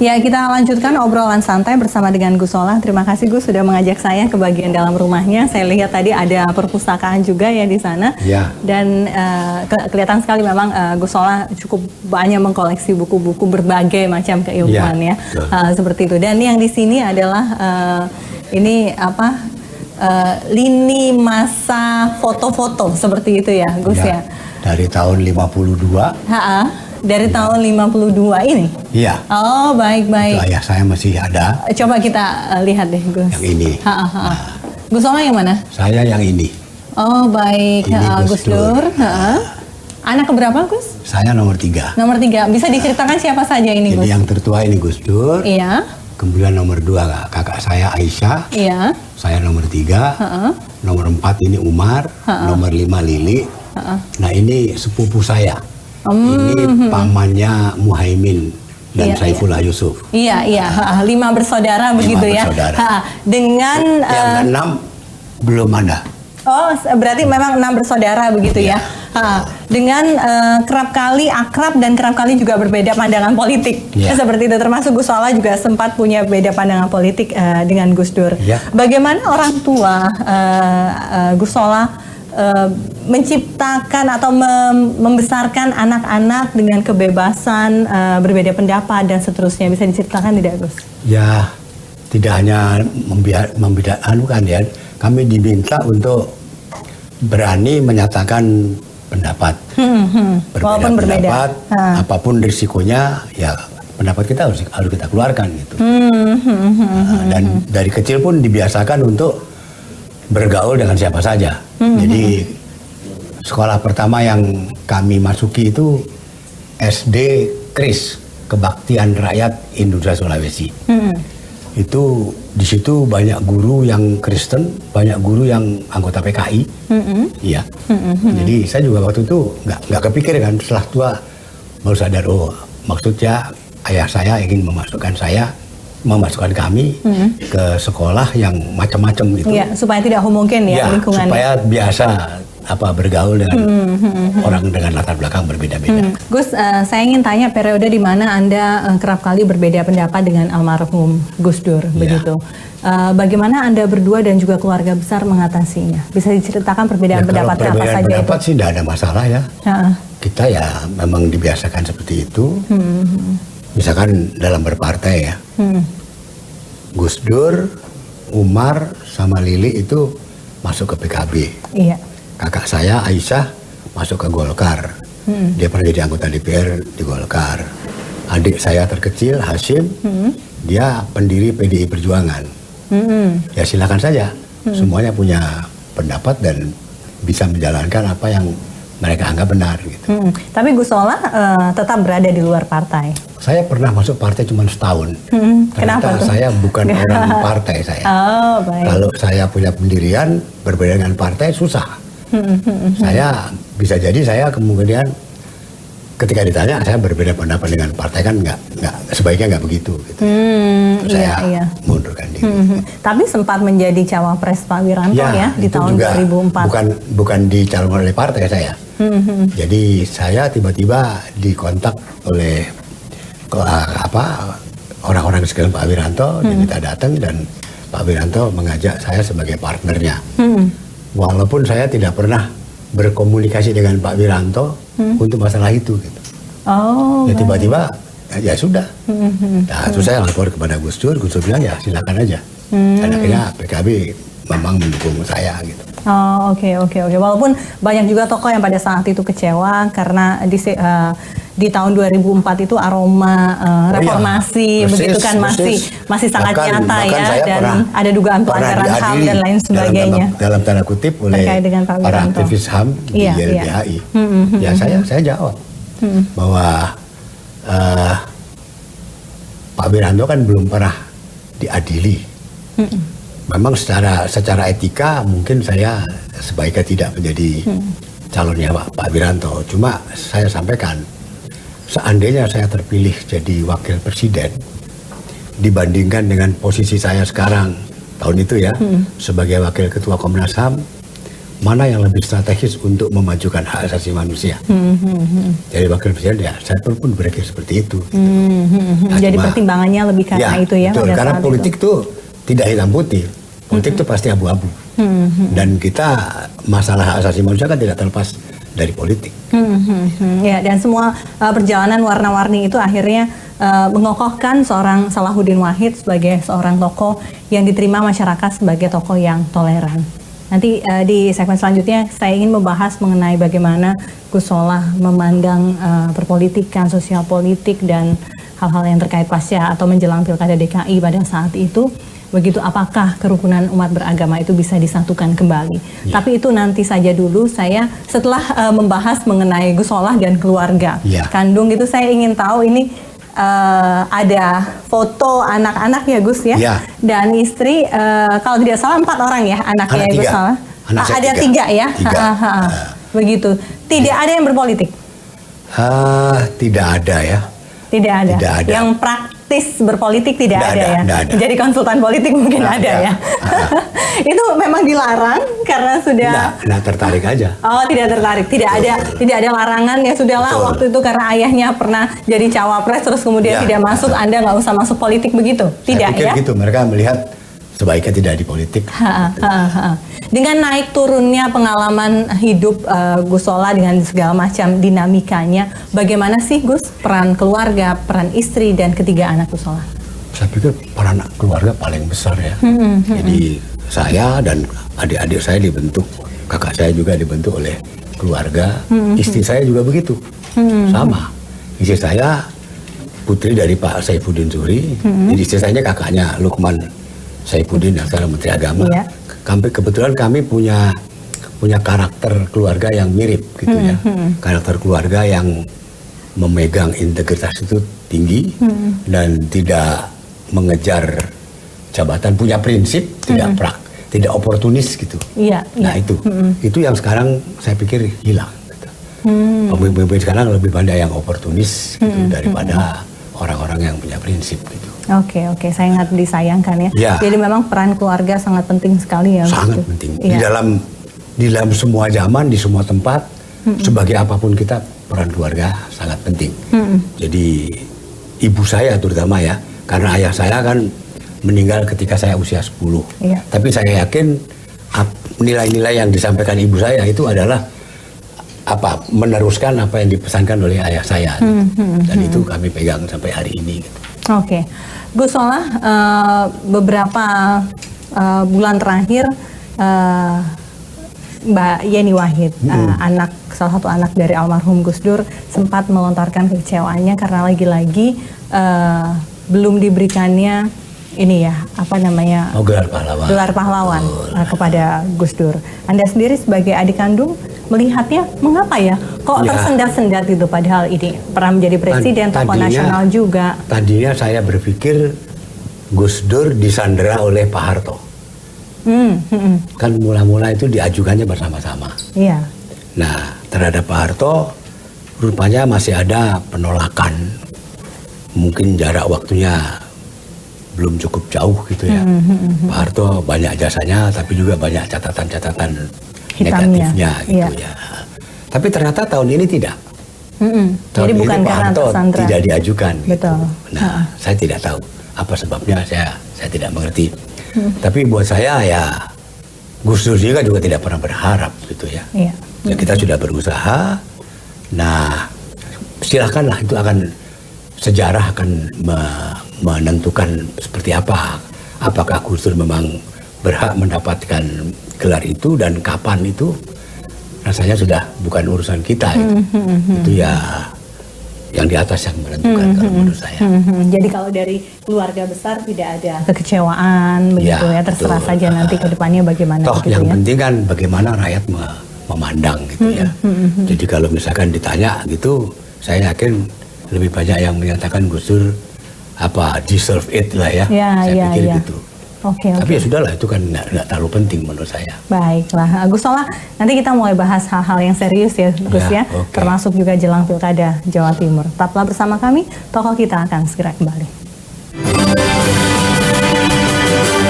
Ya, kita lanjutkan obrolan santai bersama dengan Gus Solah. Terima kasih Gus sudah mengajak saya ke bagian dalam rumahnya. Saya lihat tadi ada perpustakaan juga ya di sana. Ya. Dan kelihatan sekali memang Gus Solah cukup banyak mengkoleksi buku-buku berbagai macam keilmuan ya. Seperti itu. Dan yang di sini adalah lini masa foto-foto seperti itu ya Gus ya. Dari tahun 52. Dari tahun 52 ini? Iya. Oh, baik-baik. Itu ayah saya masih ada. Coba kita lihat deh, Gus. Yang ini. Gus Solah yang mana? Saya yang ini. Oh, baik. Ini Gus Dur. Anak keberapa, Gus? Saya nomor 3. Nomor 3. Bisa diceritakan siapa saja ini, Gus? Ini yang tertua ini Gus Dur. Iya. Kemudian nomor 2 kakak saya Aisyah. Iya. Saya nomor 3. Nomor 4 ini Umar. Nomor 5 Lili. Nah, ini sepupu saya. Ini pamannya Muhaimin dan Saifullah Yusuf. Iya. 5 bersaudara begitu ya. Dengan yang ke-6 belum ada. Oh, berarti memang 6 bersaudara begitu ya. Dengan kerap kali akrab dan kerap kali juga berbeda pandangan politik. Seperti itu, termasuk Gus Solah juga sempat punya beda pandangan politik dengan Gus Dur. Bagaimana orang tua Gus Solah menciptakan atau membesarkan anak-anak dengan kebebasan berbeda pendapat dan seterusnya, bisa diceritakan tidak, Gus? Ya, tidak hanya membedakan ya, kami diminta untuk berani menyatakan pendapat, walaupun berbeda, apapun risikonya, ya pendapat kita harus kita keluarkan gitu. Dan dari kecil pun dibiasakan untuk bergaul dengan siapa saja. Jadi sekolah pertama yang kami masuki itu SD KRIS, Kebaktian Rakyat Indonesia Sulawesi. Itu di situ banyak guru yang Kristen, banyak guru yang anggota PKI. Iya. Jadi saya juga waktu itu nggak kepikir kan, setelah tua baru sadar, oh maksudnya ayah saya ingin memasukkan kami ke sekolah yang macam-macam gitu. Iya, supaya tidak homogene ya lingkungannya. Supaya biasa bergaul dengan orang dengan latar belakang berbeda-beda. Gus, saya ingin tanya periode di mana Anda kerap kali berbeda pendapat dengan almarhum Gus Dur, begitu. Bagaimana Anda berdua dan juga keluarga besar mengatasinya? Bisa diceritakan perbedaan pendapat apa saja itu? Pendapat sih tidak ada masalah ya. Kita ya memang dibiasakan seperti itu. Misalkan dalam berpartai ya, Gus Dur, Umar, sama Lili itu masuk ke PKB. Iya. Kakak saya Aisyah masuk ke Golkar. Dia pernah jadi anggota DPR di Golkar. Adik saya terkecil Hashim, dia pendiri PDI Perjuangan. Ya silakan saja, semuanya punya pendapat dan bisa menjalankan apa yang mereka anggap benar gitu. Tapi Gus Solah tetap berada di luar partai. Saya pernah masuk partai cuma setahun. Kenapa tuh? Saya bukan orang partai saya. Oh, baik. Kalau saya punya pendirian berbeda dengan partai susah. Saya bisa jadi saya kemudian ketika ditanya saya berbeda pendapat dengan partai kan nggak sebaiknya nggak begitu. Gitu. Saya mundurkan diri. Tapi sempat menjadi cawapres Pak Wiranto ya di tahun 2004. Bukan dicalonkan oleh partai saya. Jadi saya tiba-tiba dikontak oleh orang-orang di sekitar Pak Wiranto, diminta datang dan Pak Wiranto mengajak saya sebagai partnernya. Walaupun saya tidak pernah berkomunikasi dengan Pak Wiranto untuk masalah itu. Gitu. Ya tiba-tiba ya sudah. Nah, terus saya lapor kepada Gus Dur bilang ya silakan aja. Dan akhirnya PKB memang mendukung saya gitu. Oh, oke. Walaupun banyak juga tokoh yang pada saat itu kecewa karena di tahun 2004 itu aroma reformasi begitu kan masih sangat nyata ya, dan ada dugaan pelanggaran HAM dan lain sebagainya. Dalam tanda kutip oleh para aktivis HAM di YLBHI. Ya saya jawab bahwa Pak Wiranto kan belum pernah diadili. Memang secara etika mungkin saya sebaiknya tidak menjadi calonnya Pak Wiranto. Cuma saya sampaikan, seandainya saya terpilih jadi wakil presiden, dibandingkan dengan posisi saya sekarang tahun itu ya, sebagai wakil ketua Komnas HAM, mana yang lebih strategis untuk memajukan hak asasi manusia. Jadi wakil presiden ya saya pun berpikir seperti itu. Nah, jadi pertimbangannya lebih karena itu ya. Betul, karena politik tuh tidak hitam putih, politik tuh pasti abu-abu. Dan kita masalah hak asasi manusia kan tidak terlepas dari politik. Ya, dan semua perjalanan warna-warni itu akhirnya mengokohkan seorang Salahuddin Wahid sebagai seorang tokoh yang diterima masyarakat sebagai tokoh yang toleran. Nanti di segmen selanjutnya saya ingin membahas mengenai bagaimana Gus Solah memandang perpolitikan, sosial politik dan hal-hal yang terkait pasca atau menjelang Pilkada DKI pada saat itu. Begitu apakah kerukunan umat beragama itu bisa disatukan kembali. Tapi itu nanti saja dulu, saya setelah membahas mengenai Gus Solah dan keluarga kandung itu saya ingin tahu ini ada foto anak-anak ya Gus ya, dan istri kalau tidak salah 4 orang ya anaknya Gus Solah. Ada 3 ya. Begitu. Tidak ada yang berpolitik. Tidak ada ya. Tidak ada. Yang praktis berpolitik tidak ada ya. Jadi konsultan politik mungkin ada ya. Itu memang dilarang karena sudah. Tidak tertarik aja. Oh, tidak tertarik. Tidak ada larangan ya, sudahlah waktu itu karena ayahnya pernah jadi cawapres terus kemudian tidak masuk, Anda nggak usah masuk politik begitu. Tidak ya. Gitu. Mereka melihat sebaiknya tidak di politik. Dengan naik turunnya pengalaman hidup Gus Solah dengan segala macam dinamikanya, bagaimana sih Gus peran keluarga, peran istri dan ketiga anak Gus Solah? Saya pikir peran keluarga paling besar ya. Jadi saya dan adik-adik saya dibentuk, kakak saya juga dibentuk oleh keluarga, istri saya juga begitu, sama. Istri saya putri dari Pak Saifuddin Zuhri, jadi istri saya kakaknya Lukman Saifuddin yang sekarang Menteri Agama. Kebetulan kami punya karakter keluarga yang mirip gitu ya. Karakter keluarga yang memegang integritas itu tinggi dan tidak mengejar jabatan, punya prinsip, tidak oportunis gitu. Nah itu yang sekarang saya pikir hilang. Gitu. Pemimpin sekarang lebih banyak yang oportunis gitu, daripada orang-orang yang punya prinsip gitu. Oke, sangat disayangkan ya. Jadi memang peran keluarga sangat penting sekali ya. Sangat penting. Di dalam semua zaman, di semua tempat, sebagai apapun kita, peran keluarga sangat penting. Jadi ibu saya terutama ya, karena ayah saya kan meninggal ketika saya usia 10. Tapi saya yakin nilai-nilai yang disampaikan ibu saya itu adalah meneruskan apa yang dipesankan oleh ayah saya. Dan itu kami pegang sampai hari ini. Gitu. Oke, Gus Solah beberapa bulan terakhir Mbak Yeni Wahid, salah satu anak dari almarhum Gus Dur, sempat melontarkan kekecewaannya karena lagi-lagi belum diberikannya gelar pahlawan kepada Gus Dur. Anda sendiri sebagai adik kandung melihatnya mengapa ya kok tersendat-sendat itu, padahal ini pernah menjadi presiden, tokoh nasional juga. Tadinya saya berpikir Gus Dur disandera oleh Pak Harto. Kan mula-mula itu diajukannya bersama-sama. Nah, terhadap Pak Harto rupanya masih ada penolakan. Mungkin jarak waktunya belum cukup jauh gitu ya. Pak Harto banyak jasanya, tapi juga banyak catatan-catatan negatifnya gitu ya. Tapi ternyata tahun ini tidak. Jadi bukan karena tersandra. Tidak diajukan. Betul. Gitu. Nah, saya tidak tahu apa sebabnya, saya tidak mengerti. Tapi buat saya ya Gus Dur juga tidak pernah berharap gitu ya. Ya kita sudah berusaha. Nah, silakanlah, itu sejarah akan menentukan seperti apa. Apakah Gus Dur memang berhak mendapatkan gelar itu dan kapan itu, rasanya sudah bukan urusan kita itu. Itu ya yang di atas yang menentukan kalau menurut saya. Jadi kalau dari keluarga besar tidak ada kekecewaan begitu ya, terserah saja nanti ke depannya bagaimana. Toh yang penting kan bagaimana rakyat memandang gitu ya. Jadi kalau misalkan ditanya gitu, saya yakin lebih banyak yang menyatakan Gus Dur deserve it lah ya. Saya pikir gitu. Tapi ya sudahlah, itu kan nggak terlalu penting menurut saya. Baiklah, Gus Solah, nanti kita mulai bahas hal-hal yang serius ya Gus ya, termasuk juga jelang Pilkada Jawa Timur. Tetaplah bersama kami, tokoh kita akan segera kembali.